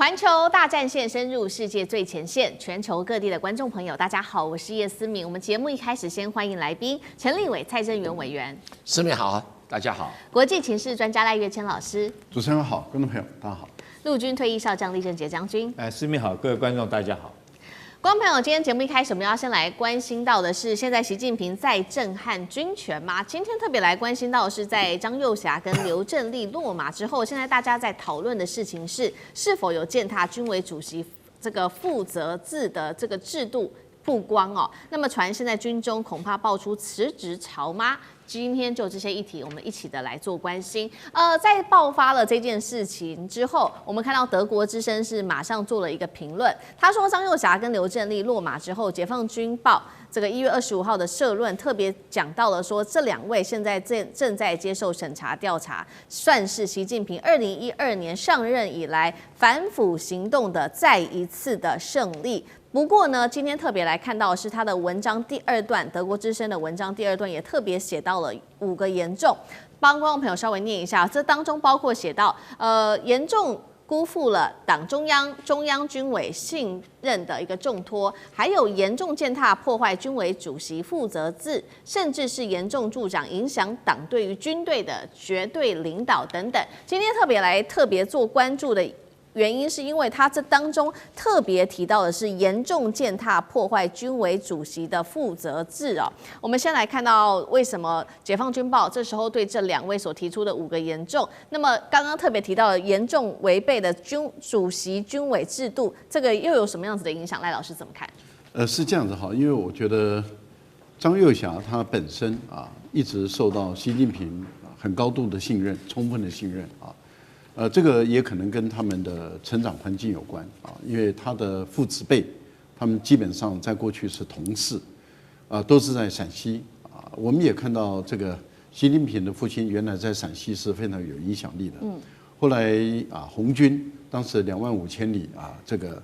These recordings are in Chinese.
环球大战线深入世界最前线，全球各地的观众朋友，大家好，我是叶思敏。我们节目一开始先欢迎来宾陈立伟、蔡正元委员。思敏好，大家好。国际情势专家赖岳谦老师。主持人好，观众朋友大家好。陆军退役少将李正杰将军。思敏好，各位观众大家好。观众朋友，今天节目一开始，我们要先来关心到的是，现在习近平在震撼军权吗？今天特别来关心到的是，在张又侠跟刘振立落马之后，现在大家在讨论的事情是，是否有践踏军委主席这个负责制的这个制度曝光哦。那么传现在军中恐怕爆出辞职潮吗？今天就这些议题，我们一起的来做关心。在爆发了这件事情之后，我们看到德国之声是马上做了一个评论，他说张又侠跟刘振立落马之后，解放军报这个1月25号的社论特别讲到了说，这两位现在正在接受审查调查，算是习近平2012年上任以来反腐行动的再一次的胜利。不过呢，今天特别来看到的是他的文章第二段，德国之声的文章第二段也特别写到了5个严重，帮观众朋友稍微念一下。这当中包括写到，严重辜负了党中央军委信任的一个重托，还有严重践踏破坏军委主席负责制，甚至是严重助长影响党对于军队的绝对领导等等。今天特别做关注的原因是因为他这当中特别提到的是严重践踏破坏军委主席的负责制哦。我们先来看到为什么解放军报这时候对这两位所提出的5个严重，那么刚刚特别提到的严重违背的主席军委制度，这个又有什么样子的影响？赖老师怎么看？是这样子哈，因为我觉得张又侠他本身一直受到习近平很高度的信任，充分的信任啊。这个也可能跟他们的成长环境有关啊，因为他的父子辈，他们基本上在过去是同事，都是在陕西啊。我们也看到这个习近平的父亲原来在陕西是非常有影响力的，后来红军当时2万5千里这个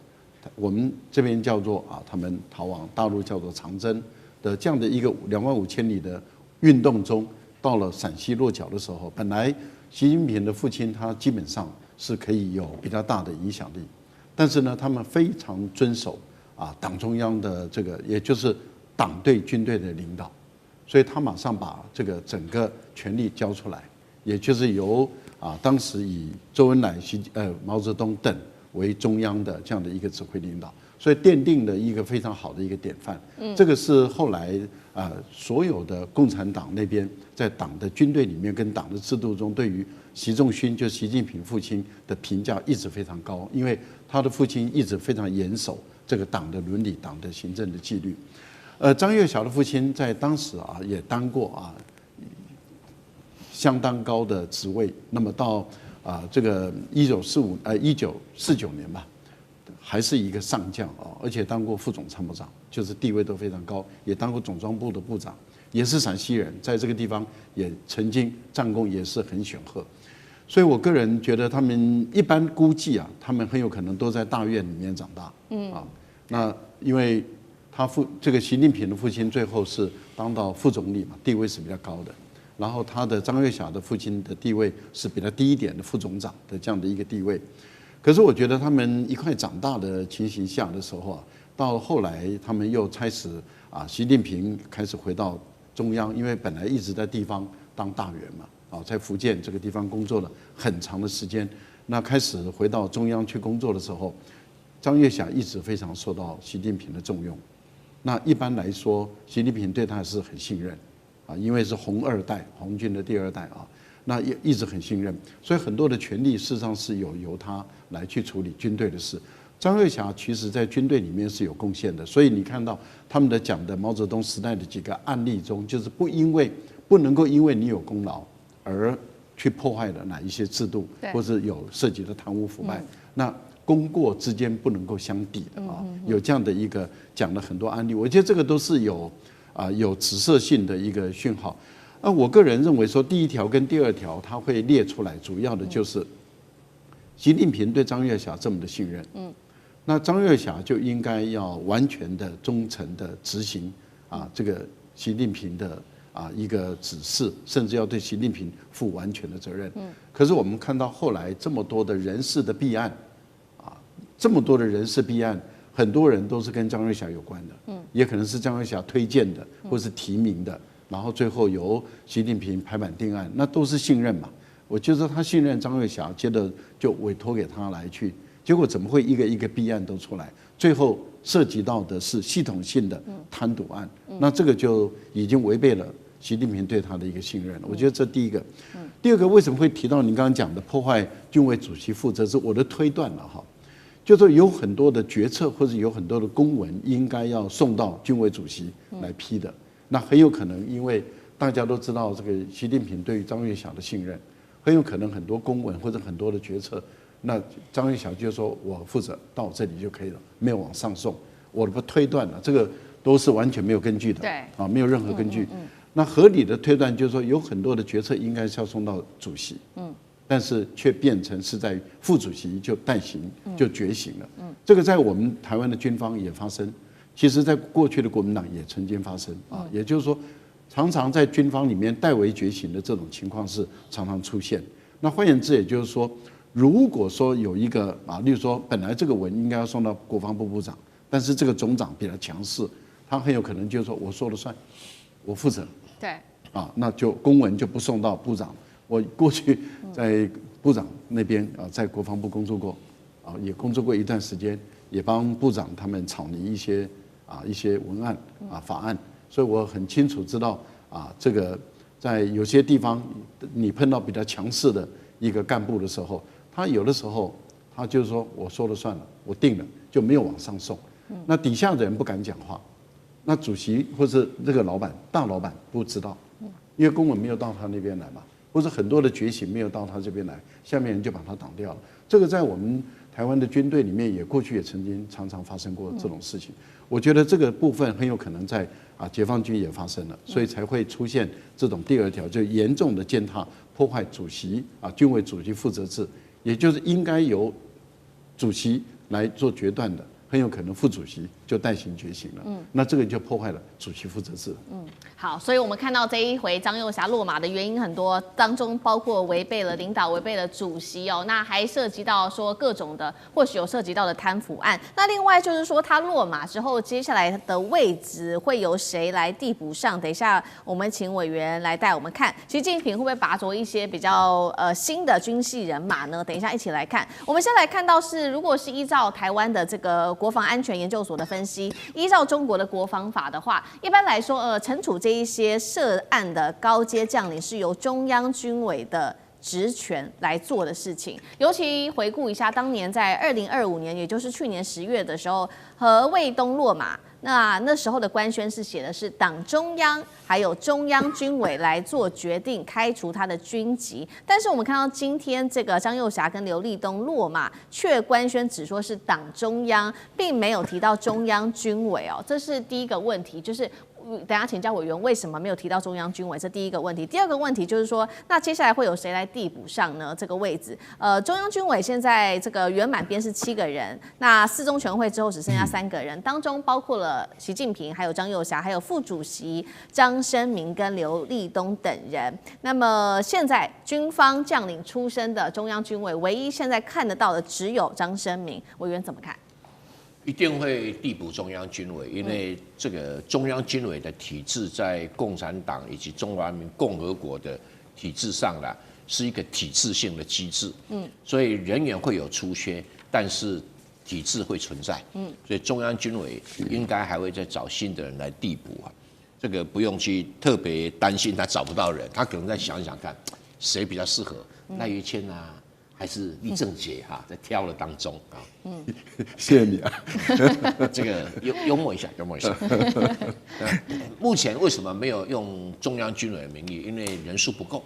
我们这边叫做他们逃往大陆叫做长征的这样的一个2万5千里的运动中，到了陕西落脚的时候，本来习近平的父亲他基本上是可以有比较大的影响力，但是呢，他们非常遵守党中央的这个，也就是党对军队的领导，所以他马上把这个整个权力交出来，也就是由当时以周恩来、毛泽东等为中央的这样的一个指挥领导，所以奠定了一个非常好的一个典范。这个是后来所有的共产党那边在党的军队里面跟党的制度中，对于习仲勋就习近平父亲的评价一直非常高，因为他的父亲一直非常严守这个党的伦理、党的行政的纪律。张又侠的父亲在当时也当过相当高的职位，那么到这个1949年吧，还是一个上将而且当过副总参谋长，就是地位都非常高，也当过总装部的部长，也是陕西人，在这个地方也曾经战功也是很显赫，所以我个人觉得他们一般估计他们很有可能都在大院里面长大，那因为这个习近平的父亲最后是当到副总理嘛，地位是比较高的。然后他的张又侠的父亲的地位是比较低一点的副总长的这样的一个地位，可是我觉得他们一块长大的情形下的时候到后来他们又开始习近平开始回到中央，因为本来一直在地方当大员嘛，在福建这个地方工作了很长的时间，那开始回到中央去工作的时候，张又侠一直非常受到习近平的重用。那一般来说，习近平对他是很信任。因为是红二代，红军的第2代那也一直很信任，所以很多的权力事实上是由他来去处理军队的事。张又侠其实在军队里面是有贡献的，所以你看到他们讲的毛泽东时代的几个案例中，就是不能够因为你有功劳而去破坏了哪一些制度，或者有涉及的贪污腐败，那功过之间不能够相抵的有这样的一个讲了很多案例，我觉得这个都是有指涉性的一个讯号。我个人认为说，第1条跟第2条它会列出来，主要的就是习近平对张又侠这么的信任，那张又侠就应该要完全的忠诚的执行这个习近平的一个指示，甚至要对习近平负完全的责任。可是我们看到后来这么多的人事的弊案这么多的人事弊案，很多人都是跟张瑞霞有关的，也可能是张瑞霞推荐的，或是提名的，然后最后由习近平拍板定案，那都是信任嘛。我就说他信任张瑞霞，接着就委托给他来去，结果怎么会一个一个弊案都出来？最后涉及到的是系统性的贪渎案，那这个就已经违背了习近平对他的一个信任了。我觉得这第一个。第二个，为什么会提到您刚刚讲的破坏军委主席负责制？我的推断了哈，就是有很多的决策或者有很多的公文应该要送到军委主席来批的，那很有可能因为大家都知道这个习近平对于张月霞的信任，很有可能很多公文或者很多的决策，那张月霞就说我负责到这里就可以了，没有往上送。我的推断了，这个都是完全没有根据的，对啊，没有任何根据。那合理的推断就是说，有很多的决策应该是要送到主席，但是却变成是在副主席就代行就决行了。这个在我们台湾的军方也发生，其实在过去的国民党也曾经发生啊，也就是说，常常在军方里面代为决行的这种情况是常常出现。那换言之，也就是说，如果说有一个啊，例如说本来这个文应该要送到国防部部长，但是这个总长比较强势，他很有可能就是说我说了算，我负责。对，啊，那就公文就不送到部长。我过去在部长那边啊，在国防部工作过，啊，也工作过一段时间，也帮部长他们草拟一些文案啊法案，所以我很清楚知道啊，这个在有些地方你碰到比较强势的一个干部的时候，他有的时候他就是说我说了算了，我定了就没有往上送，那底下的人不敢讲话。那主席或是这个老板、大老板不知道，因为公文没有到他那边来嘛，或者很多的觉醒没有到他这边来，下面人就把他挡掉了。这个在我们台湾的军队里面也过去也曾经常常发生过这种事情。我觉得这个部分很有可能在解放军也发生了，所以才会出现这种第二条，就严重的践踏、破坏主席军委主席负责制，也就是应该由主席来做决断的。很有可能副主席就代行决行了，那这个就破坏了主席负责制。好，所以我们看到这一回张幼霞落马的原因很多，当中包括违背了领导、违背了主席哦，那还涉及到说各种的，或许有涉及到的贪腐案。那另外就是说他落马之后，接下来的位置会由谁来递补上？等一下我们请委员来带我们看，习近平会不会拔擢一些比较新的军系人马呢？等一下一起来看。我们先来看到是，如果是依照台湾的这个国防安全研究所的分析，依照中国的国防法的话，一般来说，惩处这一些涉案的高阶将领是由中央军委的职权来做的事情。尤其回顾一下，当年在2025年，也就是去年10月的时候，何卫东落马。那时候的官宣是写的是党中央还有中央军委来做决定，开除他的军籍。但是我们看到今天这个张幼霞跟刘立东落马，却官宣只说是党中央，并没有提到中央军委哦，这是第一个问题，就是。等一下请教委员为什么没有提到中央军委，这第一个问题。第二个问题就是说，那接下来会有谁来递补上呢？这个位置，中央军委现在这个圆满编是7个人，那4中全会之后只剩下3个人，当中包括了习近平、还有张幼霞、还有副主席张升明跟刘立东等人。那么现在军方将领出身的中央军委，唯一现在看得到的只有张升明，委员怎么看？一定会递补中央军委，因为这个中央军委的体制在共产党以及中华人民共和国的体制上啦，是一个体制性的机制，所以人员会有出缺，但是体制会存在，所以中央军委应该还会再找新的人来递补啊，这个不用去特别担心他找不到人，他可能再想一想看谁比较适合，赖于谦啊。还是李正杰在挑的当中啊，谢谢你啊，这个幽默一下，幽默一下。目前为什么没有用中央军委的名义？因为人数不够，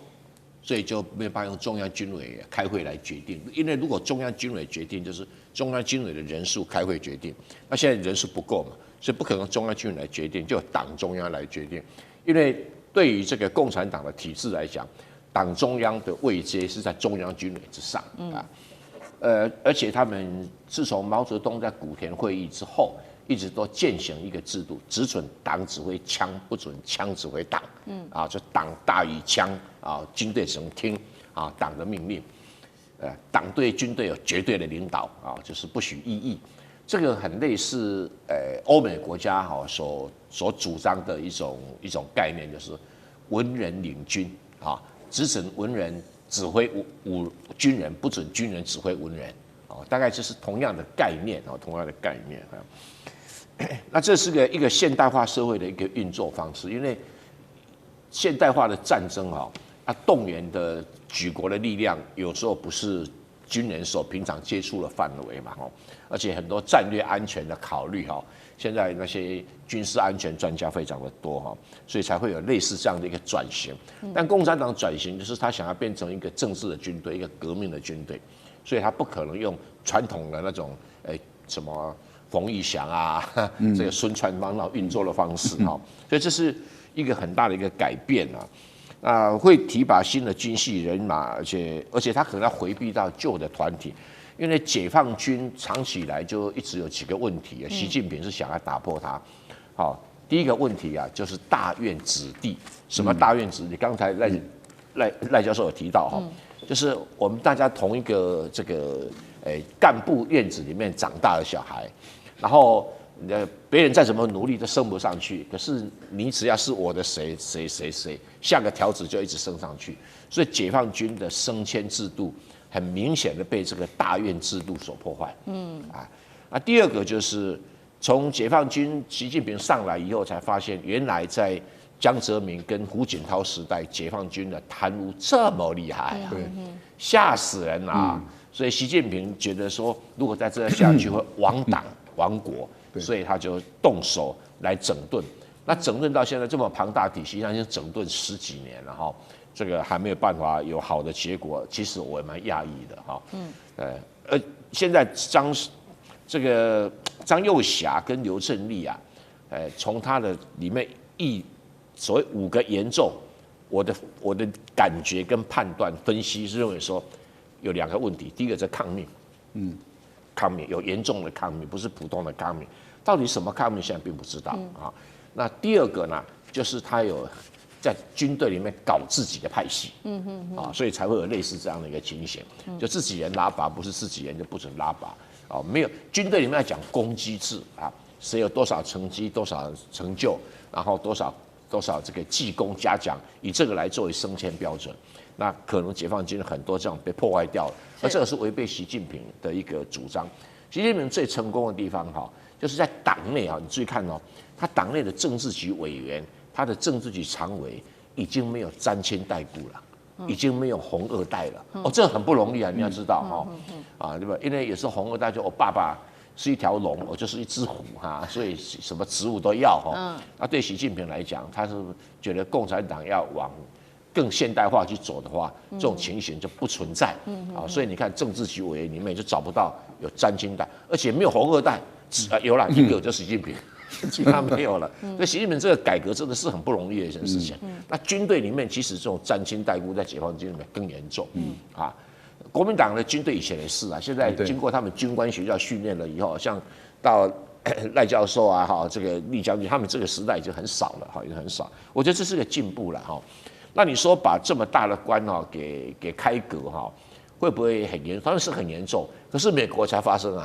所以就没有办法用中央军委开会来决定。因为如果中央军委决定，就是中央军委的人数开会决定。那现在人数不够嘛，所以不可能中央军委来决定，就由党中央来决定。因为对于这个共产党的体制来讲，党中央的位阶是在中央军委之上啊，而且他们自从毛泽东在古田会议之后，一直都践行一个制度，只准党指挥枪，不准枪指挥党，就党大于枪啊，军队只能听党的命令。党对军队有绝对的领导啊，就是不许异议。这个很类似欧美国家所主张的一种概念，就是文人领军啊，只准文人指挥军人，不准军人指挥文人啊，大概就是同样的概念啊，同样的概念啊。那这是一个现代化社会的一个运作方式，因为现代化的战争它动员的举国的力量，有时候不是军人所平常接触的范围嘛，而且很多战略安全的考虑现在那些军事安全专家非常的多所以才会有类似这样的一个转型。但共产党转型就是他想要变成一个政治的军队，一个革命的军队，所以他不可能用传统的那种什么冯玉祥啊，这个孙传芳运作的方式所以这是一个很大的一个改变会提拔新的军系人马，而且他可能要回避到旧的团体，因为解放军长期以来就一直有几个问题习近平是想要打破它。第一个问题就是大院子弟。什么大院子弟？刚才赖教授有提到就是我们大家同一个这个干部院子里面长大的小孩，然后别人再怎么努力都升不上去，可是你只要是我的谁，下个条子就一直升上去。所以解放军的升迁制度很明显的被这个大院制度所破坏。第二个就是从解放军习近平上来以后，才发现原来在江泽民跟胡锦涛时代，解放军的贪污这么厉害吓死人所以习近平觉得说，如果再这样下去会亡党亡国，所以他就动手来整顿。那整顿到现在这么庞大体系，已经整顿10几年了这个还没有办法有好的结果，其实我也蛮讶异的现在张又侠跟刘振立从他的里面所谓5个严重，我的感觉跟判断分析是认为说有2个问题，第一个是抗命，抗命有严重的抗命，不是普通的抗命，到底什么抗命现在并不知道那第二个呢，就是他有在军队里面搞自己的派系，所以才会有类似这样的一个情形，就自己人拉拔，不是自己人就不准拉拔没有军队里面要讲功绩制谁有多少成绩、多少成就，然后多少这个记功嘉奖，以这个来作为升迁标准。那可能解放军很多这样被破坏掉了，而这个是违背习近平的一个主张。习近平最成功的地方就是在党内你注意看他党内的政治局委员，他的政治局常委已经没有沾亲带故了，已经没有红二代了。这很不容易你要知道对吧？因为有时候红二代就我爸爸是一条龙，我就是一只虎所以什么职务都要对习近平来讲，他是觉得共产党要往更现代化去走的话，这种情形就不存在所以你看政治局委员里面就找不到有沾亲带，而且没有红二代，有了一个就是习近平，其他没有了。所以习近平这个改革真的是很不容易的一件事情。那军队里面其实这种沾亲带故在解放军里面更严重国民党的军队以前也是现在经过他们军官学校训练了以后，像到赖教授这个厉将军，他们这个时代已经很少了已经很少。我觉得这是个进步了那你说把这么大的官给开革会不会很严重？当然是很严重，可是美国才发生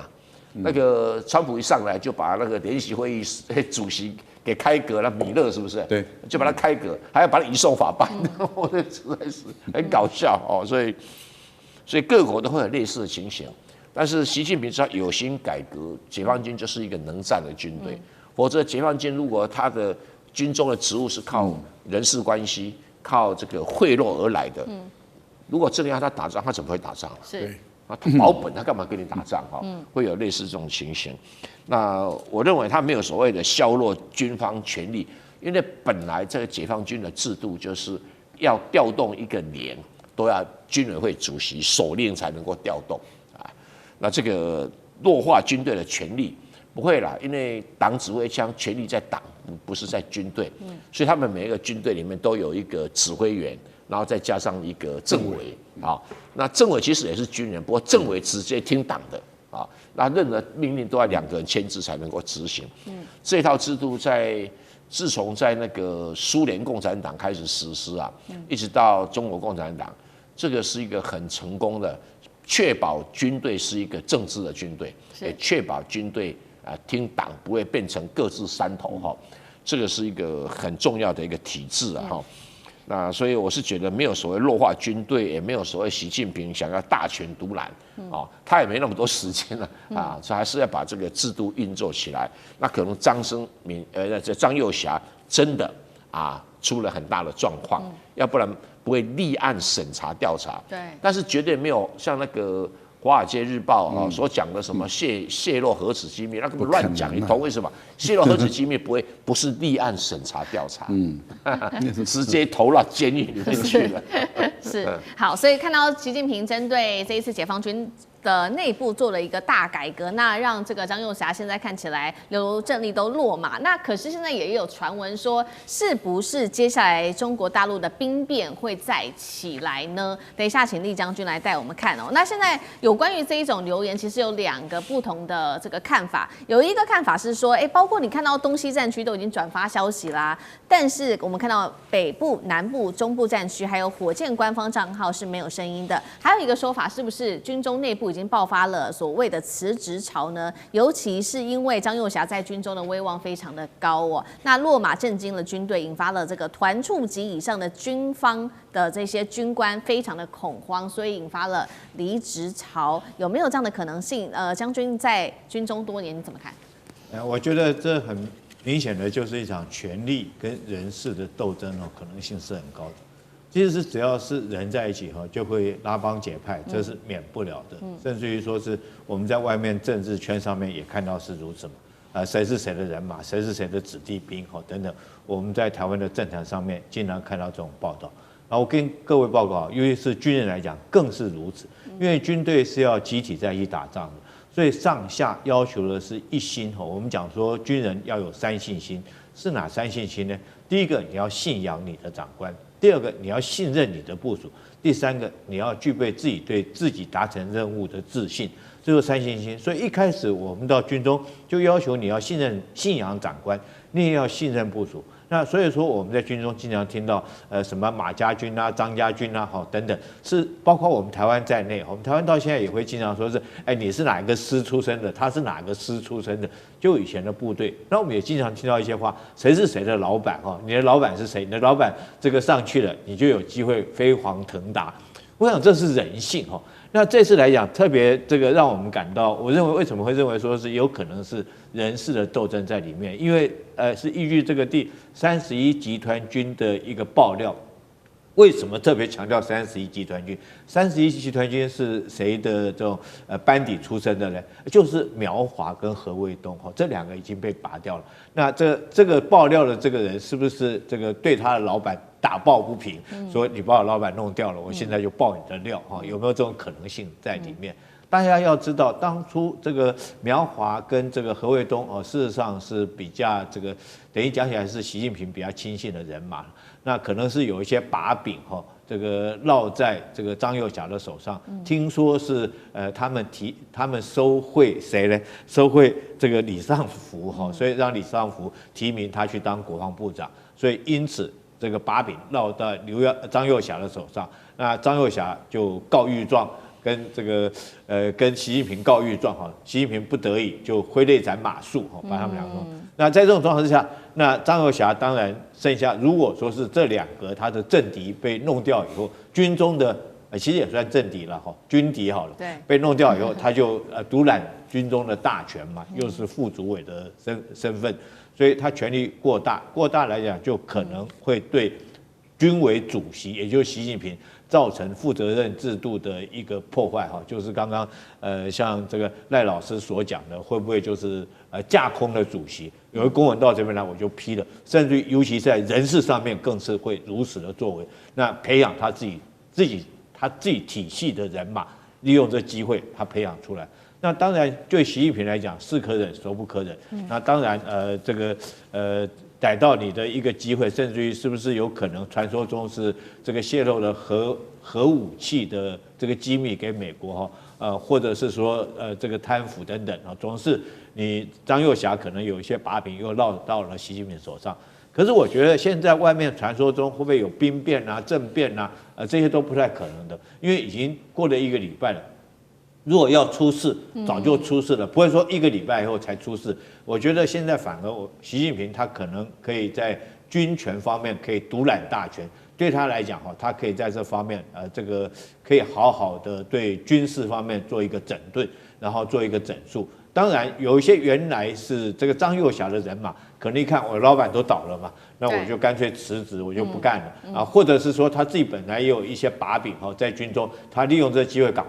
那个川普一上来就把那个联席会议主席给开革了，米勒是不是？对，就把他开革，还要把他移送法办，我觉得实在是很搞笑所以各国都会有类似的情形。但是习近平只要有心改革，解放军就是一个能战的军队。否则解放军如果他的军中的职务是靠人事关系、靠这个贿赂而来的，如果真的要他打仗，他怎么会打仗？是他保本，他干嘛跟你打仗会有类似这种情形。那我认为他没有所谓的削弱军方权力，因为本来这个解放军的制度就是要调动一个连都要军委会主席手令才能够调动那这个弱化军队的权力不会啦，因为党指挥枪权力在党，不是在军队，所以他们每一个军队里面都有一个指挥员，然后再加上一个政委那政委其实也是军人，不过政委直接听党的那任何命令都要2个人签字才能够执行。这套制度自从在那个苏联共产党开始实施一直到中国共产党，这个是一个很成功的确保军队是一个政治的军队，也确保军队听党不会变成各自山头哈。这个是一个很重要的一个体制啊哈。那所以我是觉得没有所谓弱化军队，也没有所谓习近平想要大权独揽啊，他也没那么多时间了啊，所以还是要把这个制度运作起来。那可能张又侠真的出了很大的状况，要不然不会立案审查调查。对，但是绝对没有像那个《华尔街日报》所讲的什么泄露核子机密，那根本乱讲一通。为什么泄露核子机密不是立案审查调查？直接投到监狱里面去了。是好，所以看到习近平针对这一次解放军的内部做了一个大改革，那让这个张又侠现在看起来刘正立都落马。那可是现在也有传闻说，是不是接下来中国大陆的兵变会再起来呢？等一下请厉将军来带我们看哦。那现在有关于这一种流言，其实有2个不同的这个看法。有一个看法是说，包括你看到东西战区都已经转发消息啦，但是我们看到北部、南部、中部战区还有火箭官方账号是没有声音的。还有一个说法，是不是军中内部已经爆发了所谓的辞职潮呢？尤其是因为张又侠在军中的威望非常的高哦，那落马震惊了军队，引发了这个团处级以上的军方的这些军官非常的恐慌，所以引发了离职潮。有没有这样的可能性？将军在军中多年，你怎么看？我觉得这很明显的就是一场权力跟人事的斗争哦，可能性是很高的。其实只要是人在一起哈，就会拉帮结派，这是免不了的。甚至于说是我们在外面政治圈上面也看到是如此嘛。谁是谁的人马，谁是谁的子弟兵哈等等，我们在台湾的政坛上面经常看到这种报道。然后我跟各位报告，尤其是军人来讲更是如此，因为军队是要集体在一起打仗的，所以上下要求的是一心哈。我们讲说军人要有3信心，是哪3信心呢？第一个，你要信仰你的长官。第2个，你要信任你的部属；第3个，你要具备自己对自己达成任务的自信。这就是3信心。所以一开始我们到军中就要求你要信仰长官，你也要信任部属。那所以说我们在军中经常听到什么马家军啊、张家军啊，好等等，是包括我们台湾在内，我们台湾到现在也会经常说是，你是哪一个师出身的，他是哪个师出身的，就以前的部队。那我们也经常听到一些话，谁是谁的老板哈，你的老板是谁？你的老板这个上去了，你就有机会飞黄腾达。我想这是人性哈。那这次来讲，特别这个让我们感到，我认为为什么会认为说是有可能是人事的斗争在里面，因为是依据这个第31集团军的一个爆料。为什么特别强调31集团军？31集团军是谁的这种班底出身的呢？就是苗华跟何卫东哈，这2个已经被拔掉了。那这个爆料的这个人是不是这个对他的老板打抱不平，说你把我老板弄掉了，我现在就爆你的料哈？有没有这种可能性在里面？大家要知道，当初这个苗华跟这个何卫东哦，事实上是比较这个等于讲起来是习近平比较亲信的人马。那可能是有一些把柄哈，这个落在这个张又侠的手上。听说是他们收贿谁呢？收贿这个李尚福哈，所以让李尚福提名他去当国防部长，所以因此这个把柄落到张又侠的手上。那张又侠就告御状。跟习近平告御状哈，习近平不得已就挥泪斩马谡哈，把他们2个弄。那在这种状况之下，那张又侠当然剩下，如果说是这2个他的政敌被弄掉以后，军中的其实也算政敌了哈，军敌好了，对，被弄掉以后，他就独揽军中的大权嘛，又是副主委的身份，所以他权力过大来讲，就可能会对军委主席，也就是习近平。造成负责任制度的一个破坏哈，就是刚刚像这个赖老师所讲的，会不会就是架空的主席？有个公文到这边来我就批了，甚至尤其是在人事上面更是会如此的作为。那培养他自己体系的人马，利用这机会他培养出来。那当然对习近平来讲，是可忍孰不可忍。那当然逮到你的一个机会，甚至于是不是有可能传说中是这个泄露了核武器的这个机密给美国哈，或者是说这个贪腐等等啊，总是你张又侠可能有一些把柄又落到了习近平手上。可是我觉得现在外面传说中会不会有兵变啊、政变啊，这些都不太可能的，因为已经过了1个礼拜了。如果要出事，早就出事了，不会说1个礼拜以后才出事。我觉得现在反而习近平他可能可以在军权方面可以独揽大权，对他来讲哈，他可以在这方面这个可以好好的对军事方面做一个整顿，然后做一个整肃。当然，有一些原来是这个张又侠的人马，可能一看我老板都倒了嘛，那我就干脆辞职，我就不干了啊，或者是说他自己本来也有一些把柄哈，在军中，他利用这个机会赶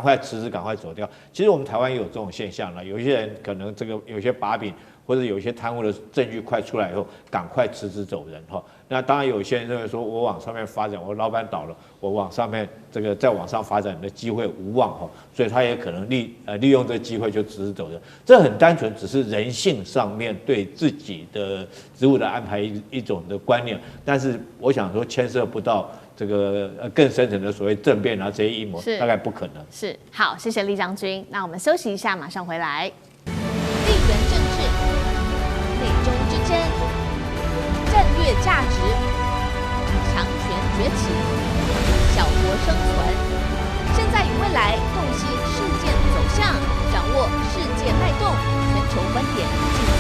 快辞职，赶快走掉。其实我们台湾也有这种现象了，有一些人可能这个有些把柄或者有些贪污的证据快出来以后，赶快辞职走人哈。那当然有些人认为说，我往上面发展，我老板倒了，我往上面这个再往上发展的机会无望哈，所以他也可能利用这个机会就辞职走人。这很单纯，只是人性上面对自己的职务的安排一种的观念，但是我想说牵涉不到这个更深层的所谓政变啊这些阴谋，大概不可能。是，好，谢谢厉将军。那我们休息一下，马上回来。地缘政治、美中之争、战略价值、强权崛起、小国生存，现在与未来洞悉事件走向，掌握世界脉动，全球观点。